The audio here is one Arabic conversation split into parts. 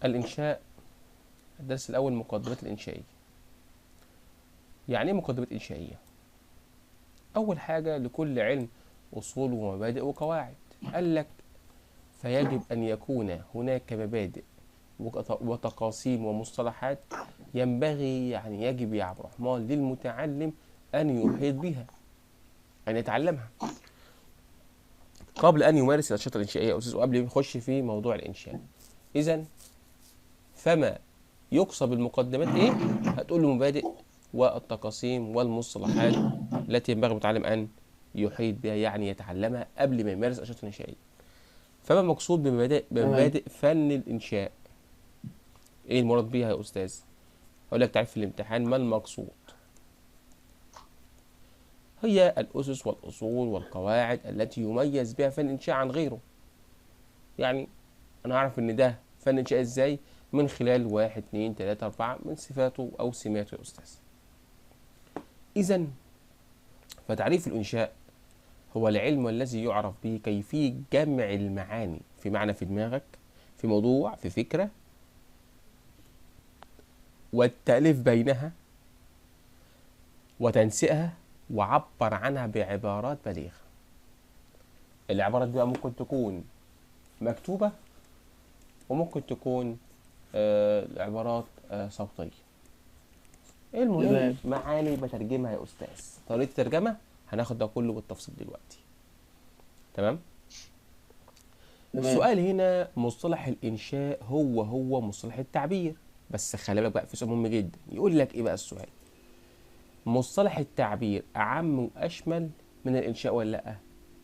الإنشاء. الدرس الأول مقدمات الإنشائية. يعني إيه مقدمات إنشائية؟ أول حاجة لكل علم أصول ومبادئ وقواعد. قال لك فيجب أن يكون هناك مبادئ وتقاسيم ومصطلحات ينبغي يجب يا عبد الرحمن للمتعلم أن يحيط بها، أن يتعلمها قبل أن يمارس الأنشطة الإنشائية يا أستاذ، وقبل ما يخش في موضوع الإنشاء. إذا فما يقصد بالمقدمات إيه؟ هتقول له مبادئ والتقاسيم والمصطلحات التي ينبغي المتعلم أن يحيط بها، يعني يتعلمها قبل ما يمارس الأنشطة الإنشائية. فما المقصود بمبادئ فن الإنشاء؟ إيه المراد بيها يا أستاذ؟ أقول لك تعرف في الامتحان ما المقصود. هي الأسس والأصول والقواعد التي يميز بها فن الإنشاء عن غيره. يعني أنا أعرف إن ده فن إنشاء إزاي؟ من خلال 1 2 3 4 من صفاته أو سماته يا أستاذ. إذا فتعريف الإنشاء هو العلم الذي يعرف به كيفية جمع المعاني في معنى في دماغك، في موضوع، في فكرة، والتأليف بينها وتنسيقها وعبر عنها بعبارات بليغة. العبارات دي ممكن تكون مكتوبة وممكن تكون عبارات صوتية. المهم معاني بترجمها يا أستاذ. طريقة الترجمة هناخد ده كله بالتفصيل دلوقتي. تمام؟ السؤال هنا مصطلح الإنشاء هو مصطلح التعبير، بس خلي بالك بقى في سؤال مهم جدا. يقول لك إيه بقى السؤال؟ مصطلح التعبير أعم وأشمل من الإنشاء ولا لأ؟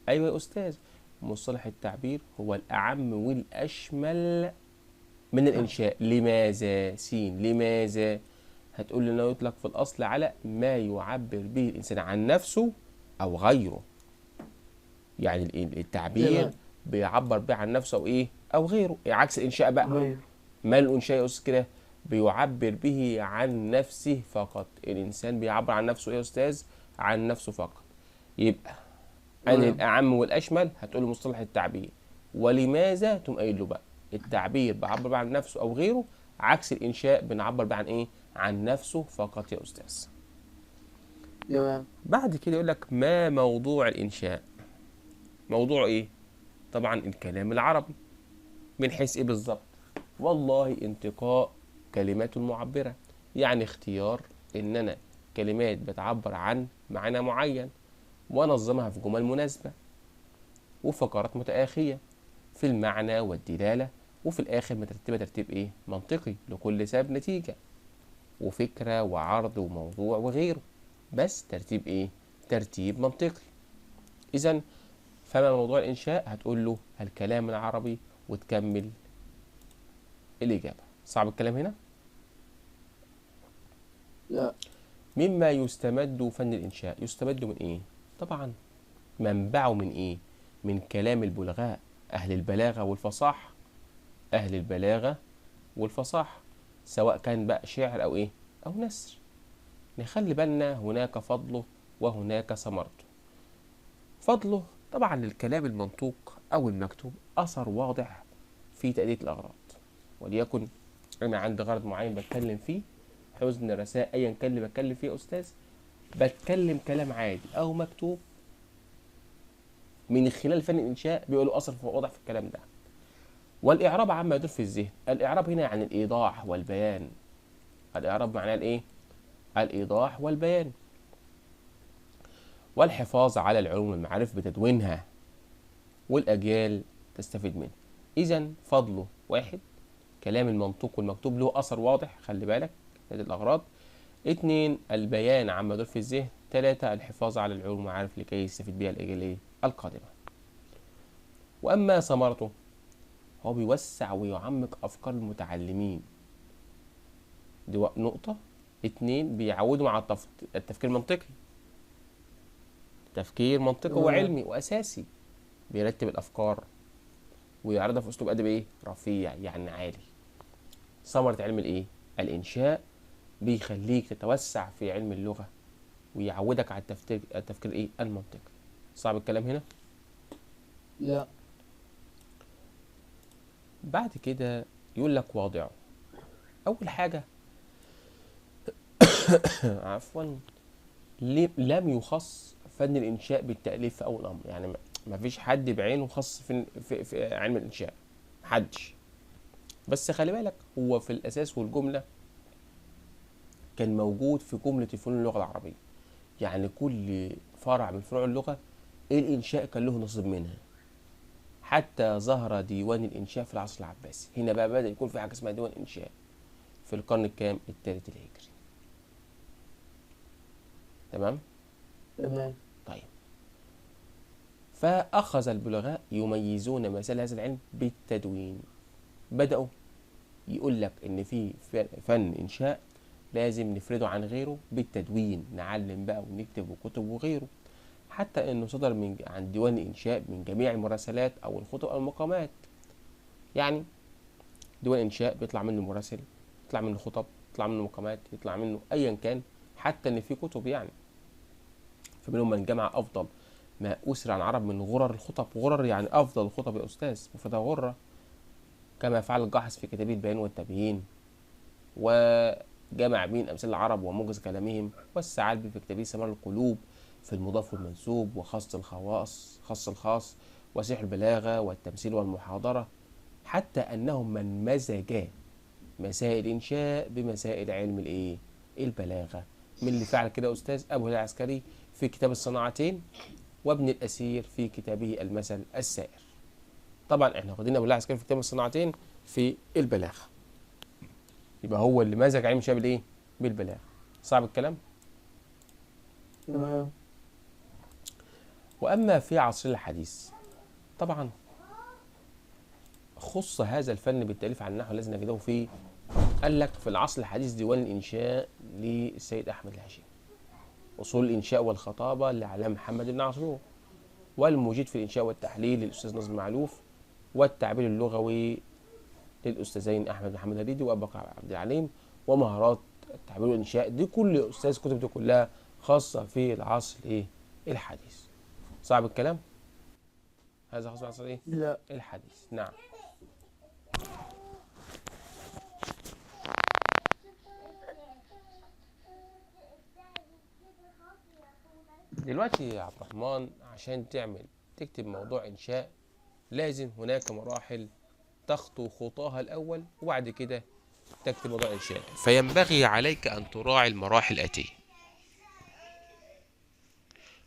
أيوة يا أستاذ، مصطلح التعبير هو الأعم والأشمل من الإنشاء. لماذا؟ لماذا؟ هتقول لي إنه يطلق في الأصل على ما يعبر به الإنسان عن نفسه أو غيره. يعني التعبير بيعبر به عن نفسه أو إيه؟ أو غيره. عكس الإنشاء بقى. ما الإنشاء يا أستاذ كده؟ بيعبر به عن نفسه فقط. الإنسان بيعبر عن نفسه إيه يا أستاذ؟ عن نفسه فقط. يبقى أنهي الأعم والأشمل؟ هتقول مصطلح التعبير. ولماذا؟ تقوم قايل له بقى التعبير بيعبر به عن نفسه أو غيره، عكس الإنشاء بنعبر به عن إيه؟ عن نفسه فقط يا أستاذ. بعد كده يقول لك ما موضوع الإنشاء؟ موضوع إيه؟ طبعا الكلام العربي. من حيث إيه بالظبط؟ والله انتقاء كلمات معبرة، يعني اختيار إن أنا كلمات بتعبر عن معنى معين ونظمها في جمل مناسبة وفقرات متآخية في المعنى والدلالة، وفي الآخر مترتبة ترتيب إيه؟ منطقي لكل سبب نتيجة وفكرة وعرض وموضوع وغيره، بس ترتيب إيه؟ ترتيب منطقي. إذا فما موضوع الإنشاء؟ هتقول له الكلام العربي وتكمل الإجابة. صعب الكلام هنا؟ لا. مما يستمد فن الإنشاء. يستمد من إيه؟ طبعا منبعه من إيه؟ من كلام البلغاء، أهل البلاغة والفصاحة. أهل البلاغة والفصاحة، سواء كان بقى شعر أو إيه؟ أو نثر. نخلي بالنا هناك فضله وهناك ثمرته. فضله طبعا للكلام المنطوق أو المكتوب أثر واضح في تأدية الأغراض. وليكن أنا عندي غرض معين بتكلم فيه، حزن، رساء، أيا كان اللي بتكلم فيه يا أستاذ، بتكلم كلام عادي أو مكتوب، من خلال فن الإنشاء بيقولوا أثر واضح في الكلام ده. والإعراب عما يدور في الذهن. الإعراب هنا يعني الإيضاح والبيان. الإعراب معناه الإيه؟ الإيضاح والبيان. والحفاظ على العلوم والمعارف بتدوينها والأجيال تستفيد منه. إذا فضله: واحد، كلام المنطوق والمكتوب له أثر واضح، خلي بالك هذه الأغراض. 2، البيان عما يدور في الذهن. 3، الحفاظ على العلوم والمعارف لكي يستفيد بها الأجيال القادمة. وأما ثمرته، هو بيوسع ويعمق أفكار المتعلمين. دي نقطة. 2، بيعودوا على التفكير المنطقي. تفكير منطقي وعلمي وأساسي، بيرتب الأفكار ويعرضها في أسلوب أدبي إيه؟ رفيع، يعني عالي. ثمرة علم الإيه؟ الإنشاء بيخليك تتوسع في علم اللغة ويعودك على التفكير إيه؟ المنطقي. صعب الكلام هنا؟ لا. بعد كده يقول لك واضعه. أول حاجة عفوا، لم يخص فن الإنشاء بالتأليف في أول أمر، يعني ما فيش حد بعينه خص في علم الإنشاء، محدش. بس خلي بالك هو في الأساس والجملة كان موجود في جملة فنون اللغة العربية، يعني كل فرع من فروع اللغة الإنشاء كان له نصيب منها، حتى ظهر ديوان الإنشاء في العصر العباسي. هنا بقى بدأ يكون في حاجة اسمها ديوان إنشاء في القرن الكام؟ الثالث الهجري. تمام؟ تمام. طيب، فأخذ البلغاء يميزون مسائل هذا العلم بالتدوين. بدأوا يقول لك إن في فن إنشاء لازم نفرده عن غيره بالتدوين، نعلم بقى ونكتب كتب وغيره، حتى إنه صدر عن ديوان الإنشاء من جميع المراسلات أو الخطب أو المقامات. يعني ديوان إنشاء بيطلع منه مراسل، يطلع منه خطب، يطلع منه مقامات، يطلع منه أيا كان، حتى إن في كتب يعني. فمنهم من جمع أفضل ما أسر عن عرب من غرر الخطب. غرر يعني أفضل الخطب يا أستاذ، مفردها غرة، كما فعل الجاحظ في كتابه البيان والتبيين، وجمع بين أمثال العرب وموجز كلامهم، والثعالبي في كتابه ثمار القلوب في المضاف والمنسوب، وخص الخواص خص الخاص، وسيح البلاغة والتمثيل والمحاضرة، حتى أنهم من مزجا مسائل إنشاء بمسائل علم الإيه؟ البلاغة. من اللي فعل كده أستاذ؟ أبو هلال العسكري في كتاب الصناعتين، وابن الأثير في كتابه المثل السائر. طبعا احنا واخدين ابو الله عسكري في كتاب الصناعتين في البلاغه، يبقى هو اللي مزج علم الشاب بالايه؟ بالبلاغه. صعب الكلام. تمام. واما في عصرنا الحديث، طبعا خص هذا الفن بالتاليف عن النحو الذي نجده فيه. قال لك في العصر الحديث ديوان الانشاء للسيد احمد الهاشمي، اصول الانشاء والخطابه لعلام محمد بن عاشور، والمجيد في الانشاء والتحليل للاستاذ نظم معلوف، والتعبير اللغوي للاستاذين احمد محمد هريدي وابو بكر عبد العليم، ومهارات التعبير والانشاء. دي كل استاذ كتب دي كلها خاصه في العصر ايه؟ الحديث. صعب الكلام. هذا خاص بالعصر ايه؟ لا. الحديث. نعم. دلوقتي يا عبد الرحمن عشان تكتب موضوع انشاء لازم هناك مراحل تخطو خطاها الاول، وبعد كده تكتب موضوع انشاء. فينبغي عليك ان تراعي المراحل الاتيه.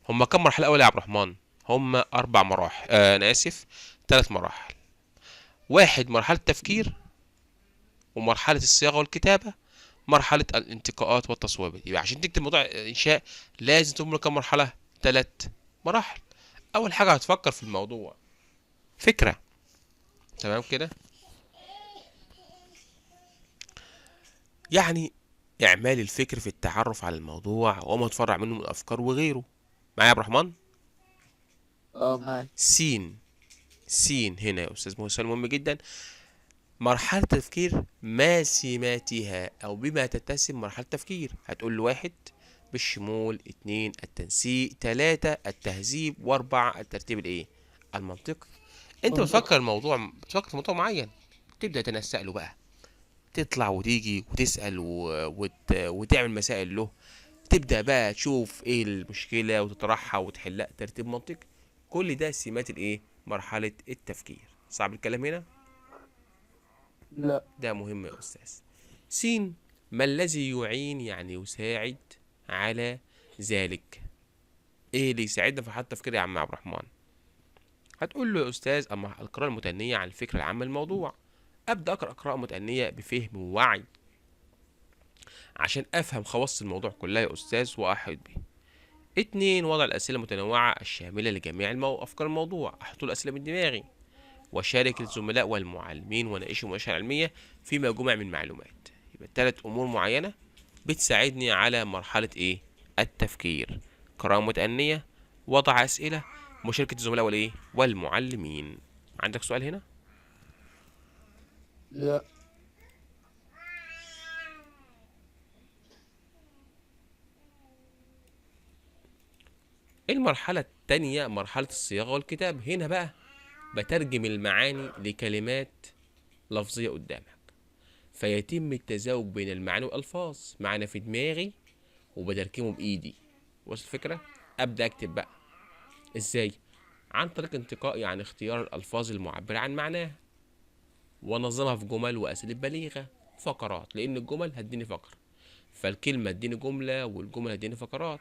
هم كم مرحله اول يا عبد الرحمن؟ هم 4 مراحل، انا اسف، 3 مراحل. واحد مرحله التفكير، ومرحله الصياغه والكتابه، مرحله الانتقاءات والتصويبات. يبقى عشان تكتب موضوع انشاء لازم تمر كم مرحله؟ 3 مراحل. اول حاجه هتفكر في الموضوع، فكره. تمام كده؟ يعني اعمال الفكر في التعرف على الموضوع وما تفرع منه من الافكار وغيره. معايا يا عبد الرحمن؟ اه، معاك. سين. سين هنا يا استاذ سؤال مهم جدا. مرحلة التفكير ما سماتها أو بما تتسم مرحلة التفكير. هتقول له 1 بالشمول، 2 التنسيق، 3 التهذيب، و4 الترتيب الايه؟ المنطقي. انت منطقي. بتفكر في موضوع معين، تبدأ تنسق له بقى، تطلع وتيجي وتسأل وتعمل مسائل له، تبدأ بقى تشوف ايه المشكلة وتطرحها وتحلها. ترتيب منطقي. كل ده سمات الايه؟ مرحلة التفكير. صعب الكلام هنا؟ لا. ده مهم يا أستاذ. سين ما الذي يعين يعني يساعد على ذلك. ايه اللي يساعدنا في حالة التفكير يا عم عبد الرحمن؟ هتقول له يا أستاذ أما القراءة المتأنية عن الفكرة العامة للموضوع. أبدأ أقرأ قراءة متأنية بفهم ووعي عشان أفهم خواص الموضوع كلها يا أستاذ وأحيط به. 2 وضع الأسئلة المتنوعة الشاملة لجميع أفكار الموضوع. أحط الأسئلة من دماغي وشارك الزملاء والمعلمين وناقشوا مناقشة علمية فيما جمع من معلومات. يبقى 3 أمور معينة بتساعدني على مرحلة إيه؟ التفكير. قراءة متأنية، وضع أسئلة، مشاركة الزملاء والإيه؟ والمعلمين. عندك سؤال هنا؟ لا. المرحلة التانية مرحلة الصياغة والكتاب. هنا بقى بترجم المعاني لكلمات لفظية قدامك. فيتم التزاوج بين المعاني والألفاظ، معنى في دماغي وبتركمه بإيدي. وصل الفكرة؟ أبدأ أكتب بقى. إزاي؟ عن طريق انتقائي عن اختيار الألفاظ المعبرة عن معناها، وأنظمها في جمل وأساليب بليغة، فقرات، لأن الجمل هتديني فقرة، فالكلمة هتديني جملة والجمل هتديني فقرات.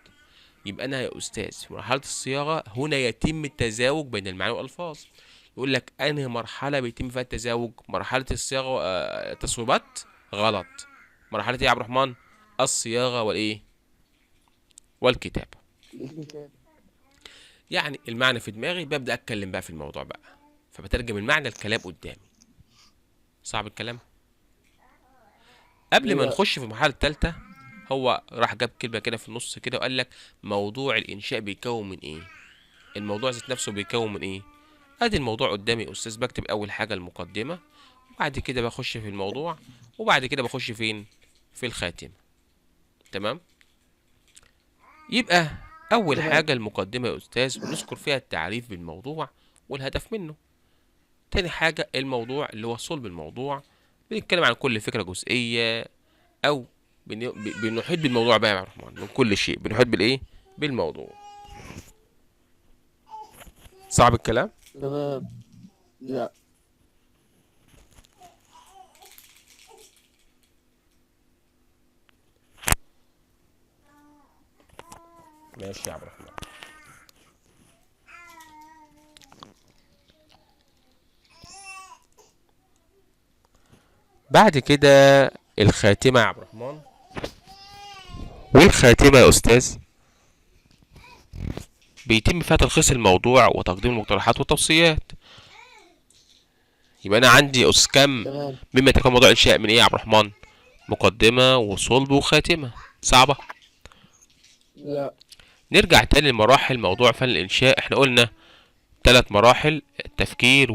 يبقى أنا يا أستاذ في مرحلة الصياغة هنا يتم التزاوج بين المعاني والألفاظ. يقول لك أنهي مرحلة بيتم فيها التزاوج؟ مرحلة الصياغة تصويبات؟ غلط. مرحلة إيه يا عبد الرحمن؟ الصياغة والإيه؟ والكتابة. الكتاب. يعني المعنى في دماغي ببدأ أتكلم بقى في الموضوع بقى، فبترجم المعنى الكلام قدامي. صعب الكلام؟ قبل ما لا. نخش في المرحلة التالتة، هو راح جاب كلمة كده في النص كده وقال لك موضوع الإنشاء بيتكون من إيه؟ الموضوع ذات نفسه بيتكون من إيه؟ ادي الموضوع قدامي يا استاذ، بكتب اول حاجه المقدمه، وبعد كده بخش في الموضوع، وبعد كده بخش فين؟ في الخاتمه. تمام؟ يبقى اول تمام. حاجه المقدمه يا استاذ بنذكر فيها التعريف بالموضوع والهدف منه. تاني حاجه الموضوع اللي هو صلب الموضوع، بنتكلم عن كل فكره جزئيه، او بنحيط بالموضوع بقى يا عبد الرحمن، من كل شيء بنحيط بالايه؟ بالموضوع. صعب الكلام؟ تمام. لا. ماشي يا عبد الرحمن. بعد كده الخاتمة يا عبد الرحمن. والخاتمة يا أستاذ بيتم فيها تلخيص الموضوع وتقديم المقترحات والتوصيات. يبقى أنا عندي يا أستاذ كم تمام. مما يتكون موضوع إنشاء من إيه يا عبد الرحمن؟ مقدمة وصلب وخاتمة. صعبة؟ لا. نرجع تاني لمراحل موضوع فن الإنشاء. إحنا قلنا 3 مراحل: التفكير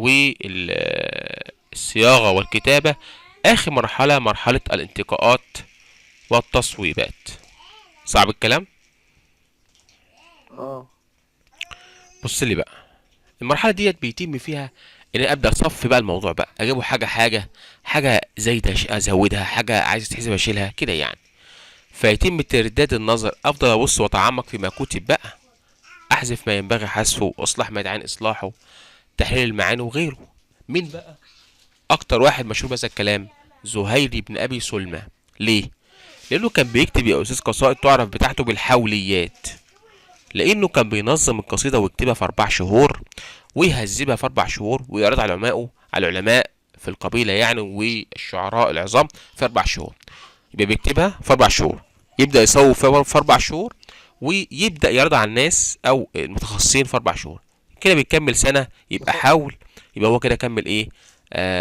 والصياغة والكتابة. آخر مرحلة مرحلة الانتقاءات والتصويبات. صعب الكلام؟ اه. بص لي بقى، المرحله ديت بيتم فيها ان انا ابدا اصفي بقى الموضوع بقى، اجيبه حاجه حاجه، حاجه زايده ازودها، حاجه عايز تحسب اشيلها كده يعني. فيتم ترداد النظر، افضل ابص واتعمق فيما كتب بقى، احذف ما ينبغي حذفه واصلاح ما يدعين اصلاحه، تحليل المعاني وغيره. مين بقى اكتر واحد مشهور بهذا الكلام؟ زهير بن ابي سلمى. ليه؟ لانه كان بيكتب يا استاذ قصائد تعرف بتاعته بالحوليات، لانه كان بينظم القصيده ويكتبها في 4 شهور، ويهذبها في 4 شهور، ويعرضها على على العلماء في القبيله يعني والشعراء العظام في 4 شهور. يبقى بيكتبها في 4 شهور، يبدا يصوب في 4 شهور، ويبدا يعرضها على الناس او المتخصصين في 4 شهور. كده بيكمل سنه، يبقى حول، يبقى هو كده كمل ايه؟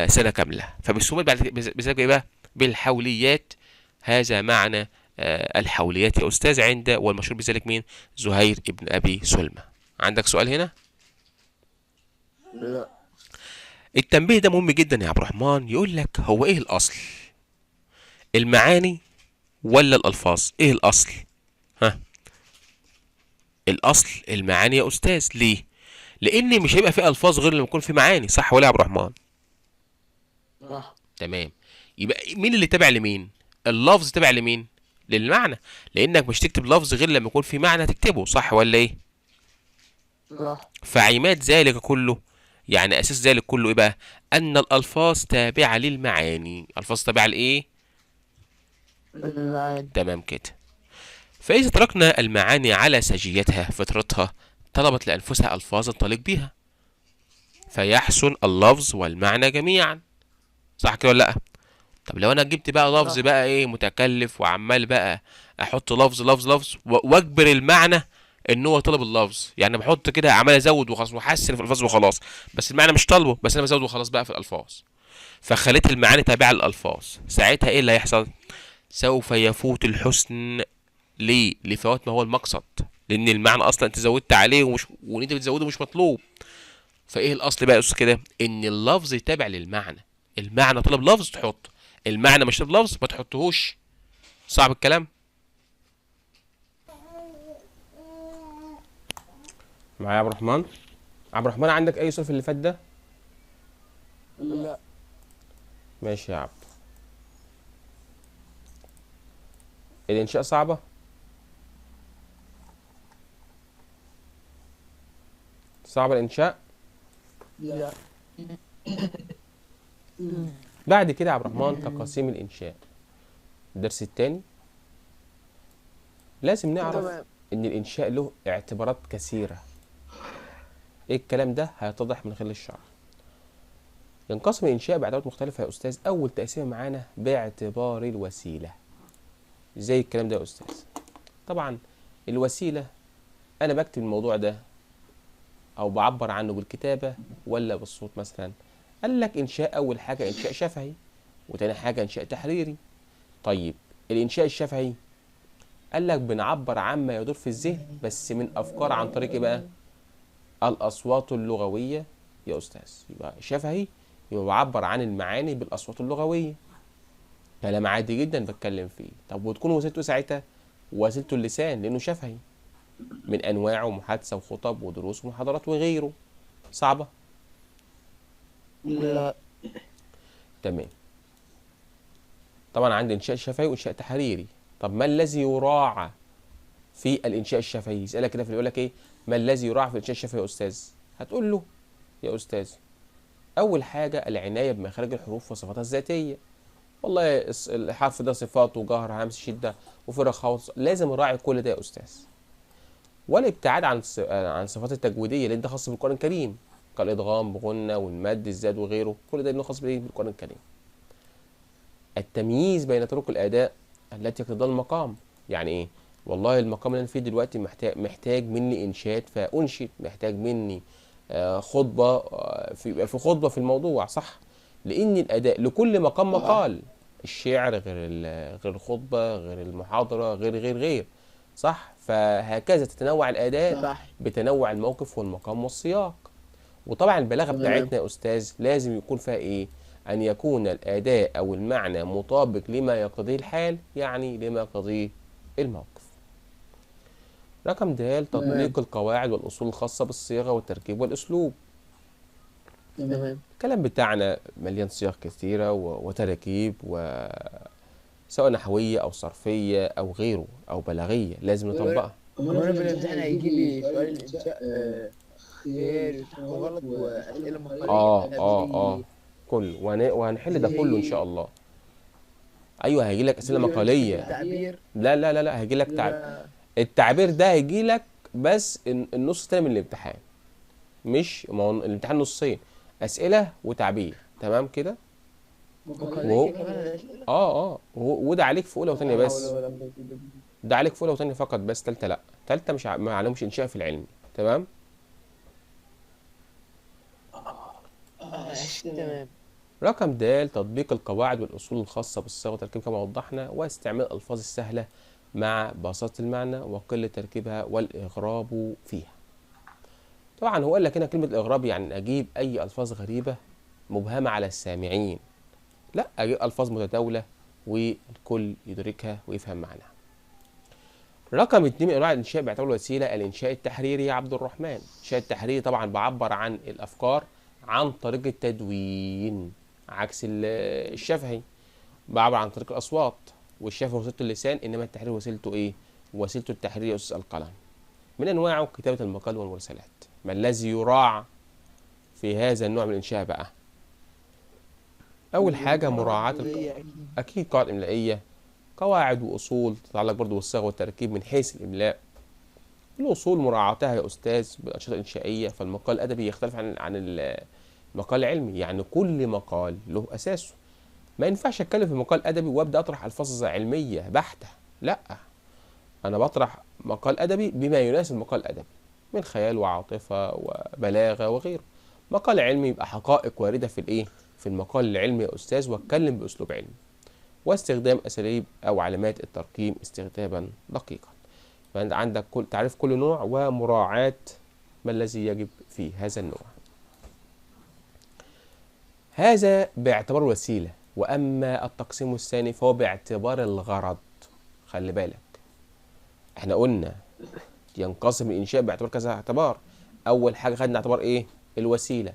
سنه كامله. فبالسمات بعد بسبب ايه بقى؟ بالحوليات. هذا معنى الحوليات يا أستاذ، عند والمشهور بذلك مين؟ زهير ابن أبي سلمى. عندك سؤال هنا؟ لا. التنبيه ده مهم جدا يا عبد الرحمن. يقول لك هو إيه الأصل؟ المعاني ولا الألفاظ؟ إيه الأصل؟ ها؟ الأصل المعاني يا أستاذ. ليه؟ لأن مش هيبقى في ألفاظ غير لما يكون في معاني، صح ولا يا عبد الرحمن؟ صح. تمام. يبقى مين اللي تابع لمين؟ اللفظ تابع لمين؟ للمعنى، لأنك مش تكتب لفظ غير لما يكون في معنى تكتبه، صح ولا إيه؟ صح. فعماد ذلك كله، يعني اساس ذلك كله ايه بقى؟ ان الالفاظ تابعه للمعاني. الفاظ تابعه لايه؟ المعاني. تمام كده. فاذا تركنا المعاني على سجيتها فطرتها، طلبت لانفسها الفاظا تليق بها، فيحسن اللفظ والمعنى جميعا. صح كده ولا لا؟ طب لو انا جبت بقى لفظ صح. بقى ايه متكلف، وعمال بقى احط لفظ لفظ لفظ واجبر المعنى ان هو طلب اللفظ، يعني بحط كده عمال ازود وخلاص واحسن في الالفاظ وخلاص، بس المعنى مش طالبه، بس انا بزود وخلاص بقى في الالفاظ، فخليت المعاني تابعه للالفاظ. ساعتها ايه اللي هيحصل؟ سوف يفوت الحسن. ليه؟ لفوات ما هو المقصد، لان المعنى اصلا انت زودت عليه وان انت بتزوده مش مطلوب. فايه الاصل بقى يا استاذ كده؟ ان اللفظ تابع للمعنى. المعنى طلب لفظ تحط، المعنى مش طلب لفظ ما تحطهوش. صعب الكلام؟ معايا يا عبد الرحمن؟ عبد الرحمن عندك اي سؤال في اللي فات ده؟ لا. ماشي يا عبد. الإنشاء صعبة؟ صعب الإنشاء؟ لا. بعد كده يا عبد الرحمن تقاسيم الإنشاء. الدرس الثاني لازم نعرف تمام. إن الإنشاء له اعتبارات كثيرة. إيه الكلام ده؟ هيتضح من خلال الشرح. ينقسم الإنشاء باعتبارات مختلفة يا أستاذ. أول تقسيمة معانا باعتبار الوسيلة. إزاي الكلام ده يا أستاذ؟ طبعا الوسيلة أنا بكتب الموضوع ده أو بعبر عنه بالكتابة ولا بالصوت مثلا. قال لك إنشاء أول حاجة إنشاء شفهي، وتاني حاجة إنشاء تحريري. طيب الإنشاء الشفهي قال لك بنعبر عما يدور في الذهن بس من أفكار عن طريق إيه بقى؟ الأصوات اللغوية يا أستاذ. يبقى شفهي يبقى بعبر عن المعاني بالأصوات اللغوية. كلام عادي جدا بتكلم فيه. طب وتكون وسيلته ساعتها وسيلته اللسان لأنه شفهي، من أنواعه محادثة وخطب ودروس ومحاضرات وغيره. صعبة؟ لا. تمام. طبعا عندي إنشاء شفهي وإنشاء تحريري. طب ما الذي يراعى في الإنشاء الشفهي؟ يسألك كده يقول لك إيه؟ ما الذي يراعى في الإنشاء الشفهي يا أستاذ؟ هتقول له يا أستاذ أول حاجة العناية بمخارج الحروف وصفاتها الذاتية. والله الحرف ده صفاته جهر همس شدة وفي رخاوة، لازم أراعي كل ده يا أستاذ. والابتعاد عن صفات التجويدية لأن ده خاص بالقرآن الكريم، كالإدغام بغنة والمد الزاد وغيره، كل ده خاص بالقرآن الكريم. التمييز بين طرق الأداء التي يقتضى المقام. يعني إيه؟ والله المقام اللي أنا فيه دلوقتي محتاج مني إنشاد فأنشد، محتاج مني خطبة في خطبة في الموضوع، صح؟ لأن الأداء لكل مقام مقال. الشعر غير الخطبة غير المحاضرة غير، صح؟ فهكذا تتنوع الأداء صح. بتنوع الموقف والمقام والسياق. وطبعا البلاغة تمام. بتاعتنا يا أستاذ لازم يكون فيها إيه؟ أن يكون الأداء أو المعنى مطابق لما يقتضيه الحال، يعني لما يقتضيه الموقف. رقم د تطبيق القواعد والأصول الخاصة بالصياغة والتركيب والأسلوب. تمام. الكلام بتاعنا مليان صيغ كثيرة وتراكيب سواء نحوية أو صرفية أو غيره أو بلاغية لازم نطبقها. هو انا في الامتحان هيجي لي سؤال الانشاء خياري وصح وغلط واسئله مقاليه كله وهنحل ده كله إن شاء الله. أيوه هيجي لك أسئلة مقالية. التعبير لا هيجي لك التعبير ده هيجي لك بس النص التاني من الامتحان. مش ما هو الامتحان نصين، أسئلة وتعبير، تمام كده؟ مقاليه كمان الاسئله. وده عليك في أولى وتانية بس. ده عليك في أولى وتانية فقط بس، تالتة لأ. تالتة مش ما عليهمش إنشاء في العلمي، تمام؟ تمام. رقم د تطبيق القواعد والأصول الخاصة بالصيغة والتركيب كما وضحنا، واستعمال الألفاظ السهلة مع بساطة المعنى وقلة تركيبها والإغراب فيها. طبعا هو قال لك هنا كلمة الإغراب يعني أجيب أي ألفاظ غريبة مبهمة على السامعين، لا أجيب ألفاظ متداولة والكل يدركها ويفهم معناها. رقم 2 من أنواع الإنشاء باعتبار الوسيلة الإنشاء التحريري يا عبد الرحمن. الإنشاء التحريري طبعا بعبر عن الأفكار عن طريق التدوين، عكس الشفهي بعبر عن طريق الأصوات، والشفهي وسيلته اللسان، إنما التحرير وسيلته إيه؟ وسيلته التحرير أسس القلم. من أنواعه كتابة المقال والمرسلات. ما الذي يراعى في هذا النوع من الإنشاء بقى؟ أول حاجة مراعاة أكيد قواعد إملائية، قواعد وأصول تتعلق برضو بالصيغة والتركيب من حيث الإملاء. الأصول مراعاتها يا أستاذ بالأنشطة الإنشائية. فالمقال الأدبي يختلف عن المقال العلمي، يعني كل مقال له أساسه. ما ينفعش أتكلم في مقال أدبي وأبدأ أطرح ألفاظ علمية بحتة، لأ، أنا بطرح مقال أدبي بما يناسب مقال أدبي من خيال وعاطفة وبلاغة وغيره. مقال علمي يبقى حقائق واردة في الإيه؟ في المقال العلمي يا أستاذ، وأتكلم بأسلوب علمي، واستخدام أساليب أو علامات الترقيم استخداما دقيقا. فأنت عندك تعريف كل نوع ومراعاة ما الذي يجب في هذا النوع. هذا باعتبار وسيلة. وأما التقسيم الثاني فهو باعتبار الغرض. خلي بالك احنا قلنا ينقسم الإنشاء باعتبار كذا اعتبار. أول حاجة خدنا اعتبار إيه؟ الوسيلة.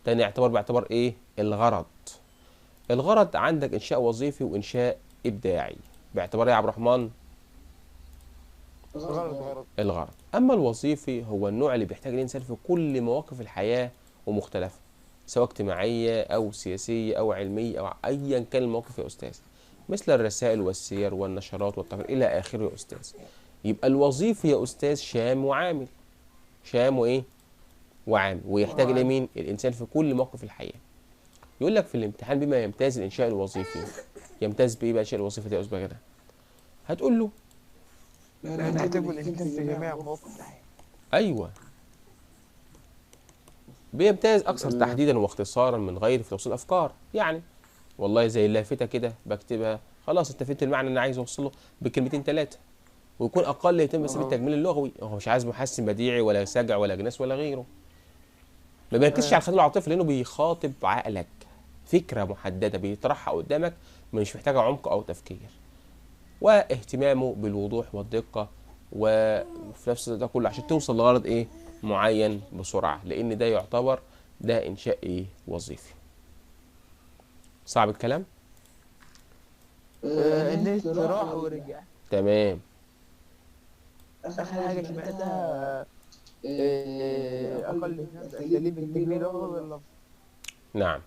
تاني اعتبار باعتبار إيه؟ الغرض. الغرض عندك إنشاء وظيفي وإنشاء إبداعي. باعتبار إيه يا عبد الرحمن؟ غلط. الغرض. اما الوظيفي هو النوع اللي بيحتاج الانسان في كل مواقف الحياه ومختلفها، سواء اجتماعيه او سياسيه او علميه او ايا كان الموقف يا استاذ، مثل الرسائل والسير والنشرات والتقارير الى اخره يا استاذ. يبقى الوظيفي يا استاذ شام وعامل، شام وايه وعامل، ويحتاج الى مين؟ الانسان في كل موقف الحياه. يقول لك في الامتحان بما يمتاز الانشاء الوظيفي. يمتاز بايه بقى الانشاء الوظيفي ده يا استاذ غدا؟ هتقول له لا نحتاج الإنسان في جميع مواقف الحياة. ايوه، بيمتاز اكثر تحديدا واختصارا من غير في توصيل افكار. يعني والله زي اللافته كده بكتبها، خلاص انت فهمت المعنى اللي انا عايز اوصله بكلمتين ثلاثه. ويكون اقل يتم بس بالتجميل اللغوي، هو مش عايز محسن بديعي ولا سجع ولا جناس ولا غيره. ما بيركزش على الخيال العاطفي لانه بيخاطب عقلك، فكره محدده بيطرحها قدامك مش محتاجه عمق او تفكير. واهتمامه بالوضوح والدقه، وفي نفس ده كله عشان توصل لغرض ايه معين بسرعه، لان ده يعتبر ده انشاء ايه وظيفي. صعب الكلام؟ النت راح ورجع. تمام. آخر حاجة سمعتها أقل أساليب التجميل هو اللفظ. نعم.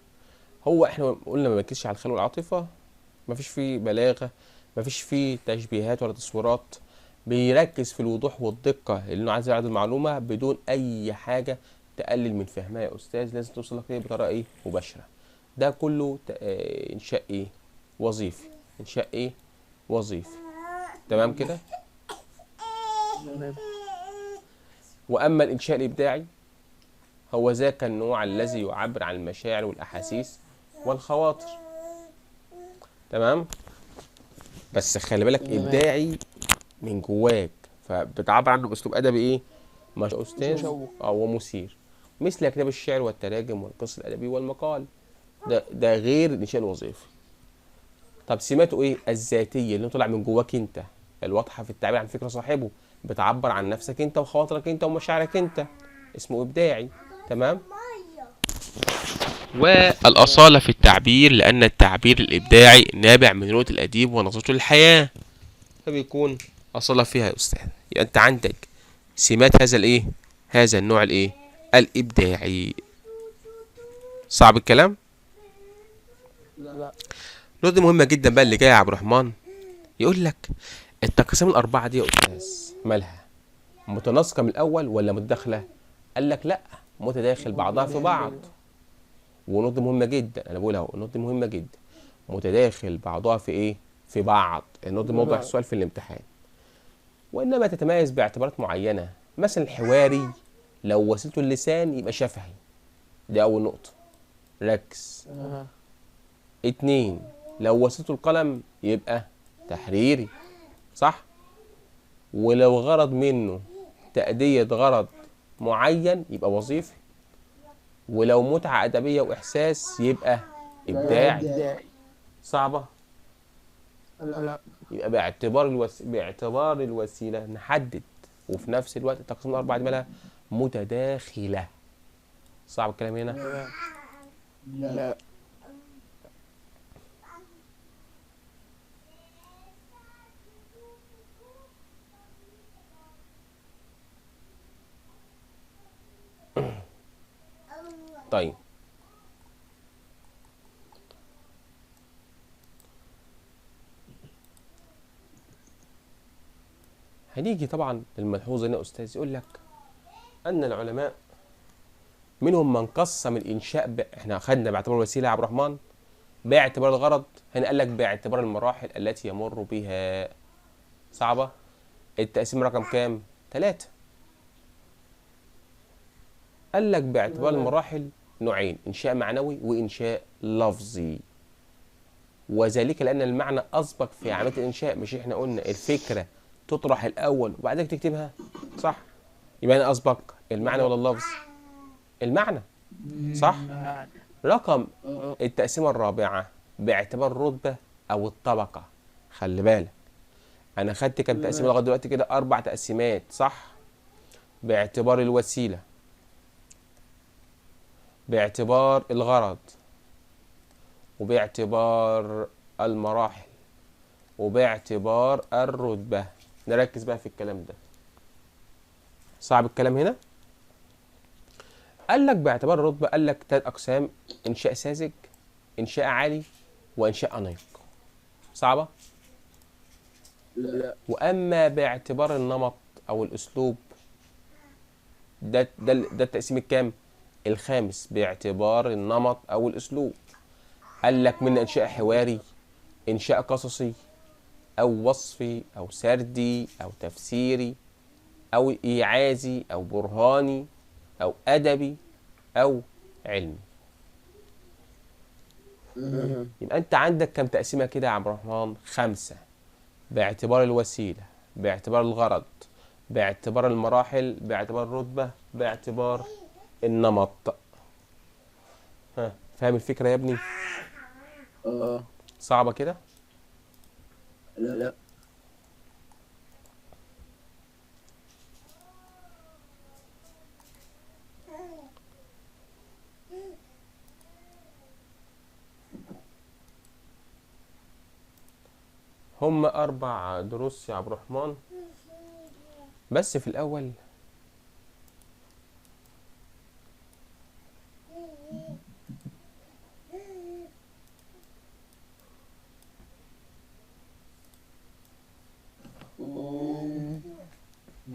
هو احنا قلنا ما نركزش على الخيال والعاطفه، مفيش فيه بلاغه، مفيش فيه تشبيهات ولا تصويرات، بيركز في الوضوح والدقه لانه عايز يعرض المعلومه بدون اي حاجه تقلل من فهمها يا استاذ، لازم توصل لك ايه بطريقه ايه مباشره. ده كله انشاء ايه وظيفي، انشاء ايه وظيفي. تمام كده. تمام. واما الانشاء الابداعي هو ذاك النوع الذي يعبر عن المشاعر والاحاسيس والخواطر. تمام. بس خلي بالك ابداعي من جواك، فبتعبر عنه باسلوب ادبي ايه مش استاذ مشوق. او مثير، مثل كتاب الشعر والتراجم والقصص الادبي والمقال. ده غير الانشاء الوظيفي. طب سماته ايه؟ الذاتيه اللي طلع من جواك انت، الواضحه في التعبير عن فكره صاحبه، بتعبر عن نفسك انت وخواطرك انت ومشاعرك انت، اسمه ابداعي. تمام. والأصالة في التعبير لأن التعبير الإبداعي نابع من رؤية الأديب ونظرته للحياة، فبيكون أصالة فيها يا أستاذ. يعني أنت عندك سمات هذا الإيه؟ هذا النوع الإيه؟ الإبداعي. صعب الكلام؟ لا. نقطة مهمة جدا بقى اللي جاية يا عبد الرحمن، يقول لك التقسيم الأربعة دي يا أستاذ مالها؟ متناسقة من الأول ولا متداخلة؟ قال لك لأ، متداخل بعضها في بعض. ونقطة مهمة جدا أنا بقولها أهو، نقطة مهمة جدا، متداخل بعضها في إيه؟ في بعض. النقطة دي موضوع السؤال في الامتحان. وإنما تتميز باعتبارات معينة، مثلا الحواري لو وسيلته اللسان يبقى شفهي، دي أول نقطة، ركز. اتنين، لو وسيلته القلم يبقى تحريري، صح؟ ولو غرض منه تأدية غرض معين يبقى وظيفي. ولو متعة أدبية وإحساس يبقى إبداعي. صعبة؟ لا. يبقى باعتبار الوسيلة نحدد. وفي نفس الوقت التقسيم الأربعة دي مالها؟ متداخلة. صعب الكلام هنا؟ لا. طيب هنيجي طبعا للملحوظة هنا يا أستاذ، يقول لك أن العلماء منهم من قسم الإنشاء إحنا أخذنا باعتبار الوسيلة يا عبد الرحمن، باعتبار الغرض، هنا قال لك باعتبار المراحل التي يمر بها. صعبة؟ التقسيم رقم كام؟ 3. قال لك باعتبار المراحل نوعين، إنشاء معنوي وإنشاء لفظي، وذلك لأن المعنى أسبق في عملية الإنشاء. مش إحنا قلنا الفكرة تطرح الأول وبعدين تكتبها، صح؟ يبقى أنا أسبق المعنى ولا اللفظ؟ المعنى، صح؟ رقم التقسيمة الرابعة باعتبار الرتبة أو الطبقة. خلي بالك أنا خدت كام تقسيمة لغاية دلوقتي كده؟ 4 تقسيمات، صح؟ باعتبار الوسيلة، باعتبار الغرض، وباعتبار المراحل، وباعتبار الرتبة. نركز بقى في الكلام ده. صعب الكلام هنا. قال لك باعتبار الرتبة، قال لك 3 أقسام: إنشاء ساذج، إنشاء عالي، وإنشاء أنيق. صعبة؟ لا. وأما باعتبار النمط أو الأسلوب، ده التقسيم الكام؟ الخامس، باعتبار النمط أو الأسلوب. قال لك من إنشاء حواري، إنشاء قصصي، أو وصفي، أو سردي، أو تفسيري، أو إيعازي، أو برهاني، أو أدبي، أو علمي. يبقى أنت عندك كم تقسيمة كده يا عبد الرحمن؟ 5، باعتبار الوسيلة، باعتبار الغرض، باعتبار المراحل، باعتبار الرتبة، باعتبار النمط. ها، فاهم الفكرة يا ابني؟ صعبة كده؟ لا. هم 4 دروس يا عبد الرحمن. بس في الأول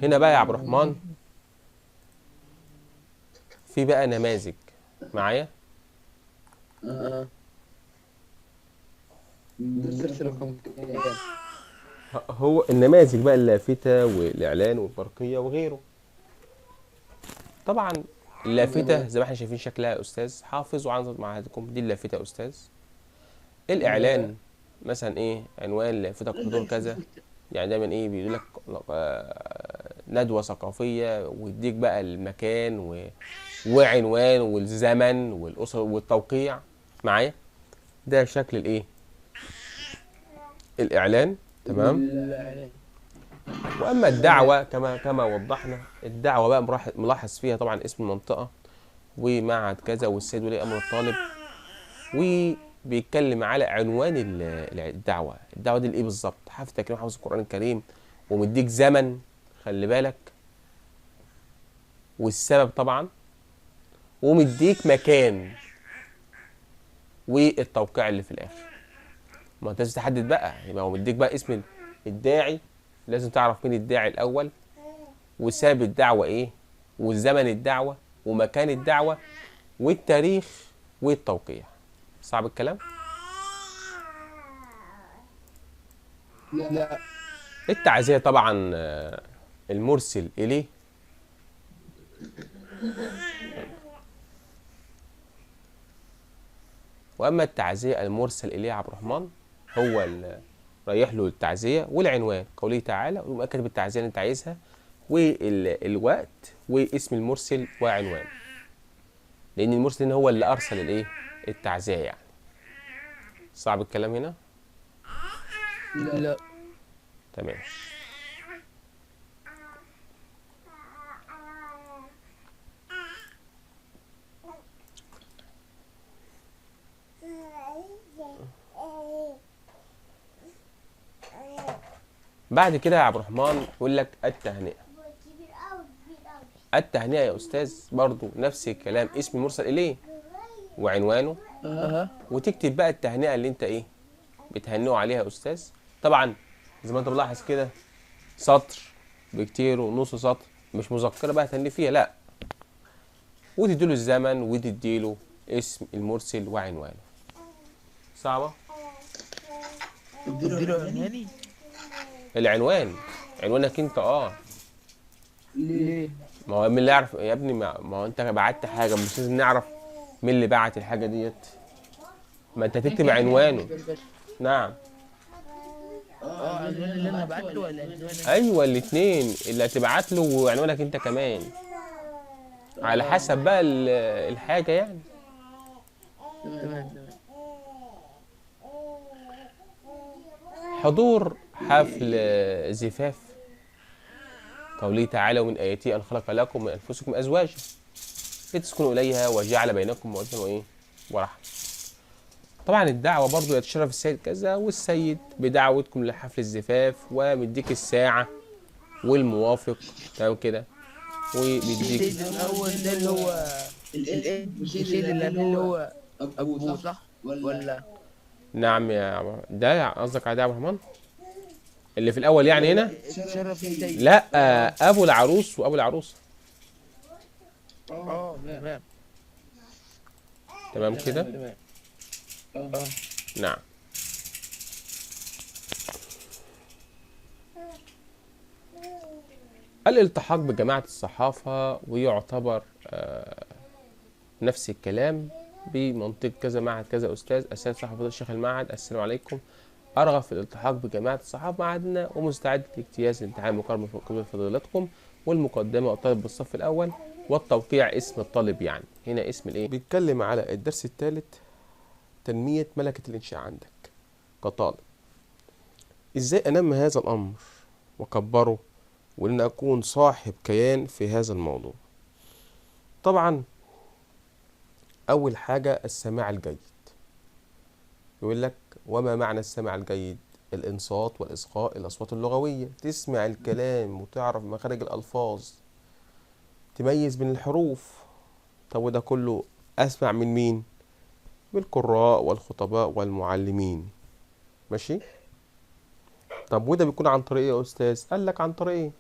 هنا بقى يا عبد الرحمن في بقى نماذج معايا. الدرس رقم كام؟ هو النماذج بقى اللافتة والإعلان والبرقية وغيره. طبعا اللافتة زي ما احنا شايفين شكلها يا أستاذ، حافظوا عن معهدكم، دي اللافتة يا أستاذ. الإعلان مثلا إيه؟ عنوان لافتك حضور كذا، يعني دايما إيه بيقول لك ندوة ثقافية، ويديك بقى المكان وعنوان والزمن والأسر والتوقيع معايا. ده شكل الإيه؟ الإعلان. تمام. واما الدعوه كما وضحنا، الدعوه بقى ملاحظ فيها طبعا اسم المنطقه ومعهد كذا والسيد ولي امر الطالب، وبيتكلم على عنوان الدعوه. الدعوه دي الايه بالظبط؟ حافظ تكريم، حافظ القران الكريم، ومديك زمن، خلي بالك، والسبب طبعا، ومديك مكان والتوقيع اللي في الاخر. ما انت لازم تحدد بقى، يبقى هو مديك بقى اسم الداعي، لازم تعرف مين الداعي الاول، وسبب الدعوة ايه، وزمن الدعوة، ومكان الدعوة، والتاريخ، والتوقيع. صعب الكلام؟ لا. التعزية طبعا المرسل إليه، وأما التعزية المرسل إليه يا عبد الرحمن هو رايح له التعزية والعنوان، قوله تعالى، ومؤكد بالتعزية اللي أنت عايزها، والوقت، واسم المرسل وعنوان، لأن المرسل هو اللي أرسل الإيه؟ التعزية يعني. صعب الكلام هنا؟ لا. تمام. بعد كده يا عبد الرحمن يقول لك التهنئة. التهنئة يا أستاذ برضو نفس الكلام، اسم مرسل إليه وعنوانه، وتكتب بقى التهنئة اللي أنت إيه بتهنئه عليها يا أستاذ. طبعا زي ما أنت ملاحظ كده، سطر بكتير ونص سطر، مش مذكرة بقى تهني فيها، لا، وتديله الزمن وتديله اسم المرسل وعنوانه. صعبة؟ تديله عنواني؟ العنوان عنوانك أنت. ليه؟ ما هو مين اللي يعرف يا ابني؟ ما هو انت بعت حاجه، مش لازم نعرف مين اللي بعت الحاجه ديت. ما انت تكتب عنوانه. نعم. عنوان اللي انا هبعت له ولا عنوان؟ ايوه الاثنين، اللي هتبعت له وعنوانك انت كمان، على حسب بقى الحاجه يعني. تمام. حضور حفل زفاف، قوله تعالى: ومن آياته أن خلق لكم من أنفسكم أزواجا لتسكنوا إليها وجعل بينكم مودة وإيه ورحمة. طبعا الدعوة برضو يتشرف السيد كذا والسيد بدعوتكم لحفل الزفاف، ومديك الساعة والموافق، تمام كده، وبيديك. الزيد الأول ده اللي هو الاسم، والزيد اللي هو أبوه، صح ولا؟ نعم يا ده قصدك على ده يا عبد الرحمن اللي في الاول يعني هنا؟ اتشرف السيد. لا، ابو العروس وابو العروسه. اه تمام. تمام كده. تمام. اه نعم. الالتحاق بجماعة الصحافة ويعتبر نفس الكلام بمنطق كذا معهد كذا أستاذ. أستاذ صحفي الشيخ المعهد، السلام عليكم، أرغب في الالتحاق بجماعة الصحافة معهدنا ومستعد لاجتياز الامتحان مقارنة في قبل فضيلتكم، والمقدمة الطالب بالصف الأول، والتوقيع اسم الطالب. يعني هنا اسم الإيه؟ بيتكلم على الدرس الثالث، تنمية ملكة الإنشاء عندك كطالب. إزاي أنمي هذا الأمر وأكبره، وإن أكون صاحب كيان في هذا الموضوع. طبعا أول حاجة السماع الجيد. يقول لك وما معنى السماع الجيد؟ الإنصات والإصغاء الأصوات اللغوية، تسمع الكلام وتعرف مخارج الألفاظ، تميز بين الحروف. طب وده كله أسمع من مين؟ بالقراء والخطباء والمعلمين. ماشي. طب وده بيكون عن طريق إيه يا أستاذ؟ قال لك عن طريق إيه؟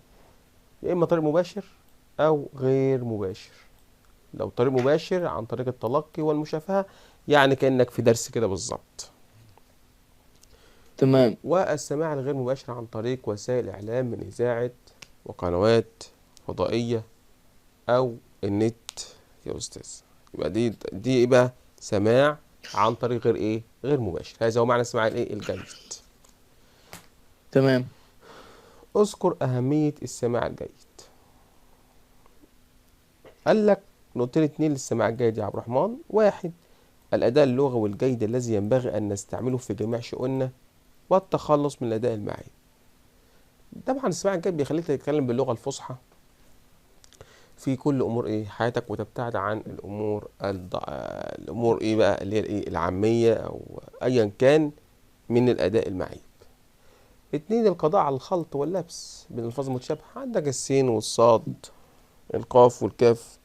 يا إما طريق مباشر أو غير مباشر. لو طريق مباشر عن طريق التلقي والمشافهة، يعني كأنك في درس كده بالظبط. تمام. والسماع الغير مباشر عن طريق وسائل إعلام من إذاعة وقنوات فضائية أو النت يا أستاذ. يبقى دي إيه بقى؟ سماع عن طريق غير إيه؟ غير مباشر. هذا هو معنى السماع الإيه؟ الجيد. تمام. اذكر أهمية السماع الجيد. قال لك نقطتين اتنين للسماع الجيد يا عبد الرحمن. واحد، الأداء اللغوي الجيد الذي ينبغي أن نستعمله في جميع شؤوننا، والتخلص من الأداء المعي. طبعا السماع الجيد بيخليك تتكلم باللغة الفصحى في كل امور ايه حياتك، وتبتعد عن الامور ايه بقى اللي هي الايه العاميه او ايا كان من الاداء المعيب. اتنين، القضاء على الخلط واللبس بين الالفاظ المتشابهه. عندك السين والصاد، القاف والكاف.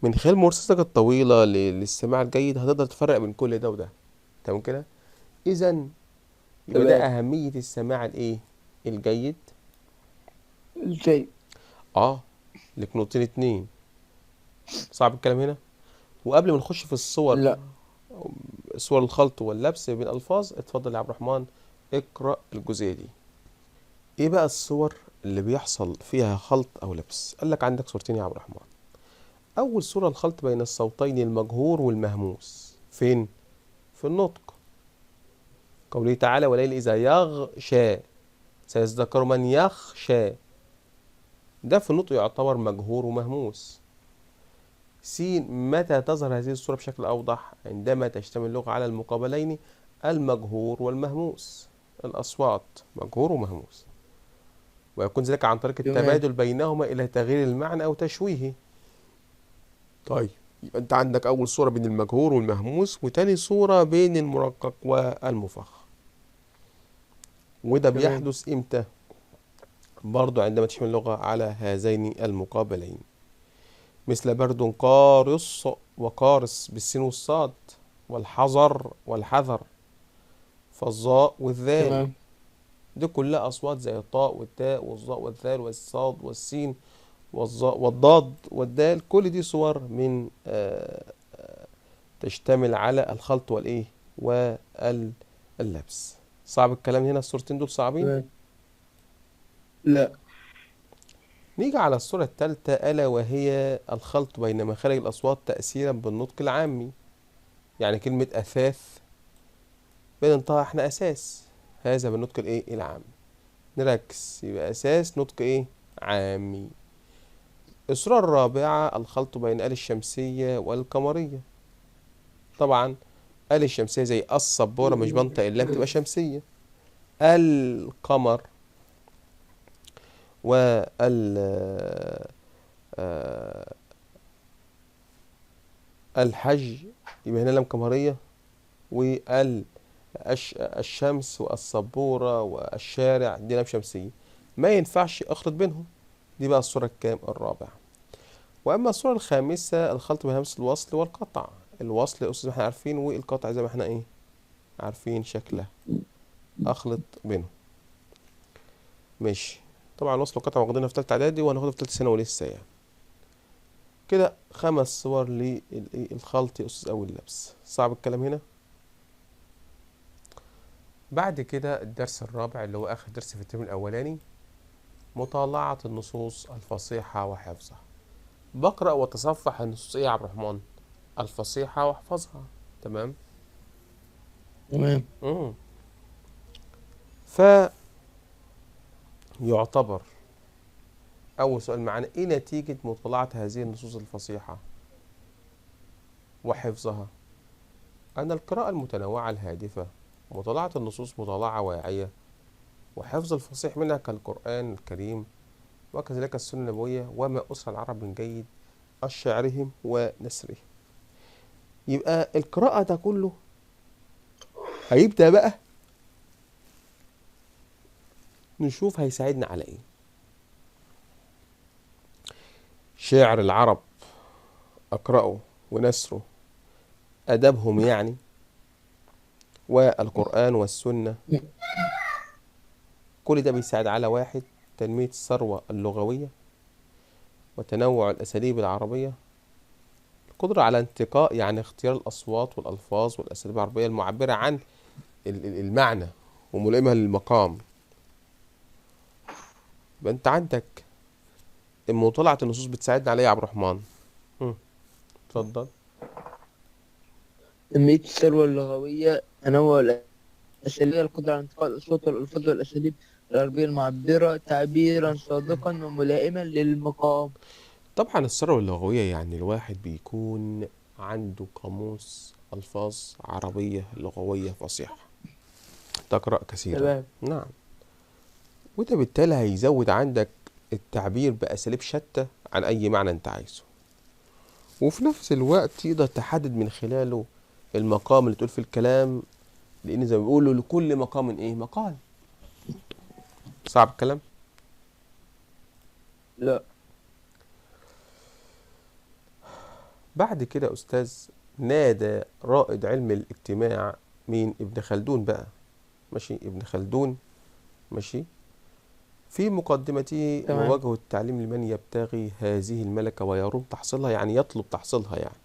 من خلال ممارستك الطويله للسماع الجيد هتقدر تفرق بين كل ده وده. تمام كده. اذا يبقى ده تمام. اهميه السماع الايه الجيد. ازاي؟ اه لك نقطتين اتنين. صعب الكلام هنا. وقبل ما نخش في الصور، لا. صور الخلط واللبس بين الألفاظ، اتفضل يا عبد الرحمن اقرأ الجزئية دي. ايه بقى الصور اللي بيحصل فيها خلط أو لبس؟ قال لك عندك صورتين يا عبد الرحمن. أول صورة الخلط بين الصوتين المجهور والمهموس. فين؟ في النطق. قوله تعالى والليل إذا يغشى سيذكر من يخشى. ده في النطق يعتبر مجهور ومهموس. سين، متى تظهر هذه الصورة بشكل أوضح؟ عندما تشتمل اللغة على المقابلين المجهور والمهموس. الأصوات مجهور ومهموس، ويكون ذلك عن طريق تمام. التبادل بينهما إلى تغيير المعنى أو تشويهه. طيب يبقى أنت عندك أول صورة بين المجهور والمهموس، وتاني صورة بين المرقق والمفخم. وده تمام. بيحدث إمتى؟ برضو عندما تشمل اللغة على هذين المقابلين، مثل برد قارص وقارص بالسين والصاد، والحذر والحذر، فالظاء والذال. تمام. دي كلها أصوات زي الطاء والتاء والظاء والذال والصاد والسين والظاء والضاد والدال. كل دي صور من تشتمل على الخلط والإيه واللبس. صعب الكلام هنا؟ الصورتين دول صعبين. تمام. لا. نيجي على الصورة الثالثة، ألا وهي الخلط بين مخارج الأصوات تأثيرا بالنطق العامي. يعني كلمة أثاث بننطقها احنا أساس، هذا بالنطق الإيه العامي. نركز، يبقى أساس نطق إيه عامي. الصورة الرابعة الخلط بين آل الشمسية والقمرية. طبعا آل الشمسية زي السبورة مش بنطق اللام تبقى شمسية. القمر وال الحج يبقى هنا لام قمرية. الشمس والسبورة والشارع دي لام شمسية. ما ينفعش أخلط بينهم. دي بقى الصورة الكام؟ الرابعة. وأما الصورة الخامسة الخلط بين همس الوصل والقطع. الوصل يا أستاذ احنا عارفين، والقطع زي ما احنا ايه عارفين شكلها، أخلط بينهم. ماشي. طبعا الوصل والقطع واخدينها في تالتة إعدادي وهناخدها في تالتة ثانوي لسه يعني. كده 5 صور للخلط يا أستاذ أو اللبس. صعب الكلام هنا. بعد كده الدرس الرابع اللي هو آخر درس في الترم الأولاني، مطالعة النصوص الفصيحة وحفظها. بقرأ وتصفح النصوص ايه يا عبد الرحمن؟ الفصيحة واحفظها. تمام. تمام. امم فيعتبر أول سؤال معانا ايه نتيجة مطالعة هذه النصوص الفصيحة وحفظها؟ أن القراءة المتنوعة الهادفة، مطالعة النصوص مطالعة واعية، وحفظ الفصيح منها كالقرآن الكريم وكذلك السنة النبوية وما أسر العرب من جيد أشعارهم ونثرهم. يبقى القراءة ده كله هيبدأ بقى نشوف هيساعدنا على ايه. شعر العرب أقرأه ونثره، أدبهم يعني، والقرآن والسنة، كل ده بيساعد على واحد تنمية الثروة اللغوية وتنوع الأساليب العربية، القدرة على انتقاء يعني اختيار الأصوات والألفاظ والأساليب العربية المعبرة عن المعنى وملائمها للمقام. يبقى أنت عندك مطالعة النصوص بتساعدنا على إيه يا عبد الرحمن؟ اتفضل. تنمية الثروة اللغوية، تنوع الأساليب، القدرة على انتقاء الأصوات والألفاظ والأساليب العربية المعبرة تعبيرا صادقا وملائما للمقام. طبعا الثروة اللغوية يعني الواحد بيكون عنده قاموس ألفاظ عربية لغوية فصيحة تقرأ كثيرا. تمام. نعم. وده بالتالي هيزود عندك التعبير بأساليب شتى عن أي معنى أنت عايزه، وفي نفس الوقت تقدر تحدد من خلاله المقام اللي تقول في الكلام، لأن زي ما بيقولوا لكل مقام إيه مقال. صعب الكلام؟ لا. بعد كده يا أستاذ نادى رائد علم الاجتماع مين؟ ابن خلدون بقى. ماشي، ابن خلدون. ماشي. في مقدمته تمام. ووجه التعليم لمن يبتغي هذه الملكة ويروم تحصيلها، يعني يطلب تحصيلها يعني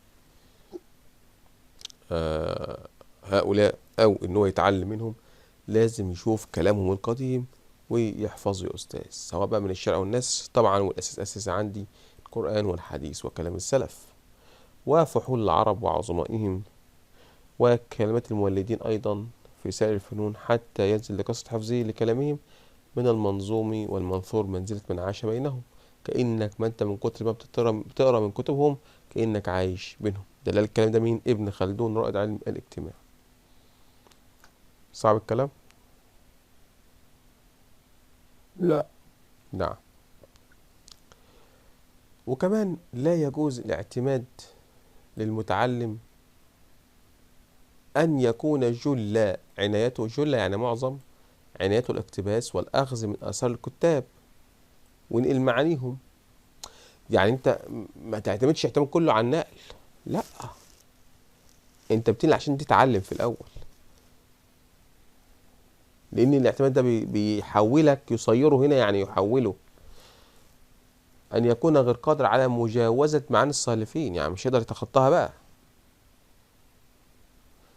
هؤلاء، أو إن هو يتعلم منهم لازم يشوف كلامهم القديم ويحفظه يا أستاذ، سواء بقى من الشرع والناس طبعا، والأساس أساس عندي القرآن والحديث وكلام السلف وفحول العرب وعظمائهم وكلمات المولدين أيضا في سائر الفنون، حتى ينزل لقصة حفظه لكلامهم من المنظوم والمنثور منزلة من عاش بينهم، كأنك ما أنت من كتر ما بتقرأ من كتبهم كأنك عايش بينهم. دلال الكلام ده مين؟ ابن خلدون رائد علم الاجتماع. صعب الكلام؟ لا. نعم. وكمان لا يجوز الاعتماد للمتعلم أن يكون جل عنايته، جل يعني معظم عنايته الاقتباس والأخذ من آثار الكتاب ونقل معانيهم. يعني أنت ما تعتمدش اعتماد كله على النقل، لا، أنت بتنقل عشان تتعلم في الأول، لأن الاعتماد ده بيحولك، يصيره هنا يعني يحوله أن يكون غير قادر على مجاوزة معاني السالفين، يعني مش يقدر يتخطاها بقى.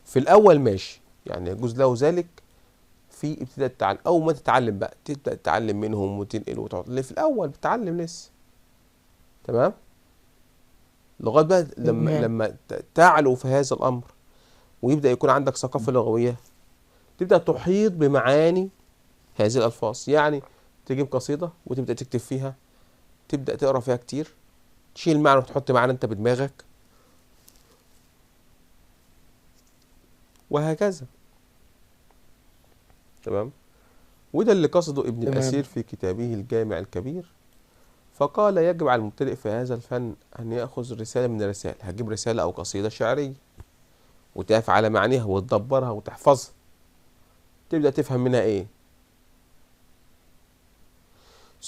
في الأول ماشي، يعني يجوز له ذلك في ابتداء التعلم، أول ما تتعلم بقى تبدأ تتعلم منهم وتنقل وتقعد، اللي في الأول بتتعلم لسه. تمام. لغاية بقى لما تمام. تعلو في هذا الأمر ويبدأ يكون عندك ثقافة لغوية، تبدأ تحيط بمعاني هذه الألفاظ، يعني تجيب قصيدة وتبدأ تكتب فيها، تبدأ تقرأ فيها كتير، تشيل معنى وتحط معنى أنت بدماغك، وهكذا. تمام. وده اللي قصده ابن الأثير تمام. في كتابه الجامع الكبير، فقال يجب على المبتدئ في هذا الفن أن يأخذ رسالة من الرسائل، هتجيب رسالة أو قصيدة شعرية وتقف على معانيها وتدبرها وتحفظها، تبدأ تفهم منها إيه.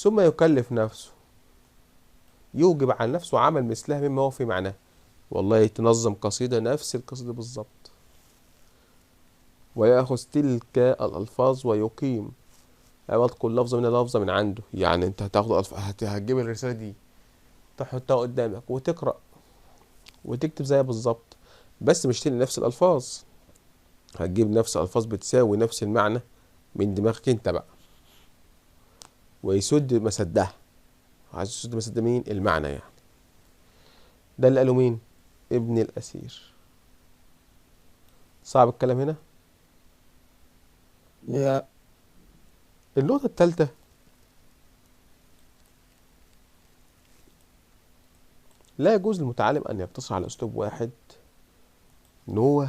ثم يكلف نفسه، يوجب على نفسه عمل مثلها مما هو في معناه. والله تنظم قصيدة نفس القصيدة بالظبط، ويأخذ تلك الألفاظ ويقيم عوض كل لفظة من لفظة من عنده. يعني انت هتجيب الرسالة دي تحطها قدامك وتقرأ وتكتب زيها بالظبط، بس مش تلاقي نفس الألفاظ، هتجيب نفس الألفاظ بتساوي نفس المعنى من دماغك انت بقى، ويسد مسدها. عايز يسد مسد مين؟ المعنى يعني. ده اللي قاله مين؟ ابن الأثير. صعب الكلام هنا. يا النقطة الثالثة، لا يجوز للمتعلم أن يقتصر على أسلوب واحد، إن هو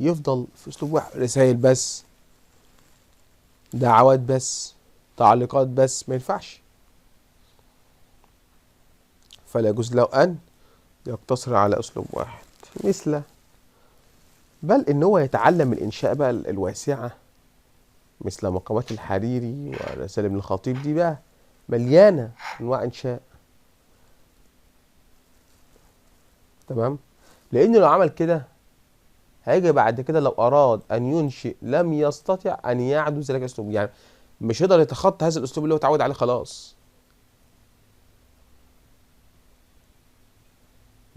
يفضل في أسلوب واحد، رسائل بس، دعوات بس، تعليقات بس، ما ينفعش. فلا يجوز له أن يقتصر على أسلوب واحد، مثل بل إن هو يتعلم الإنشاء بقى الواسعة، مثل مقامات الحريري ورسائل ابن الخطيب، دي بقى مليانة أنواع إنشاء. تمام. لأن لو عمل كده هيجي بعد كده لو أراد أن ينشئ لم يستطع أن يعدو ذلك الأسلوب، يعني مش يقدر يتخطى هذا الأسلوب اللي هو اتعود عليه خلاص.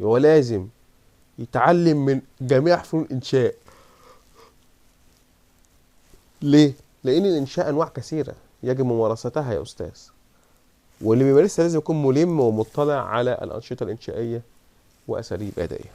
هو لازم يتعلم من جميع فنون الإنشاء. ليه؟ لأن الإنشاء أنواع كثيرة يجب ممارستها يا أستاذ، واللي بيمارسها لازم يكون ملم ومطلع على الأنشطة الإنشائية وأساليب أدائها.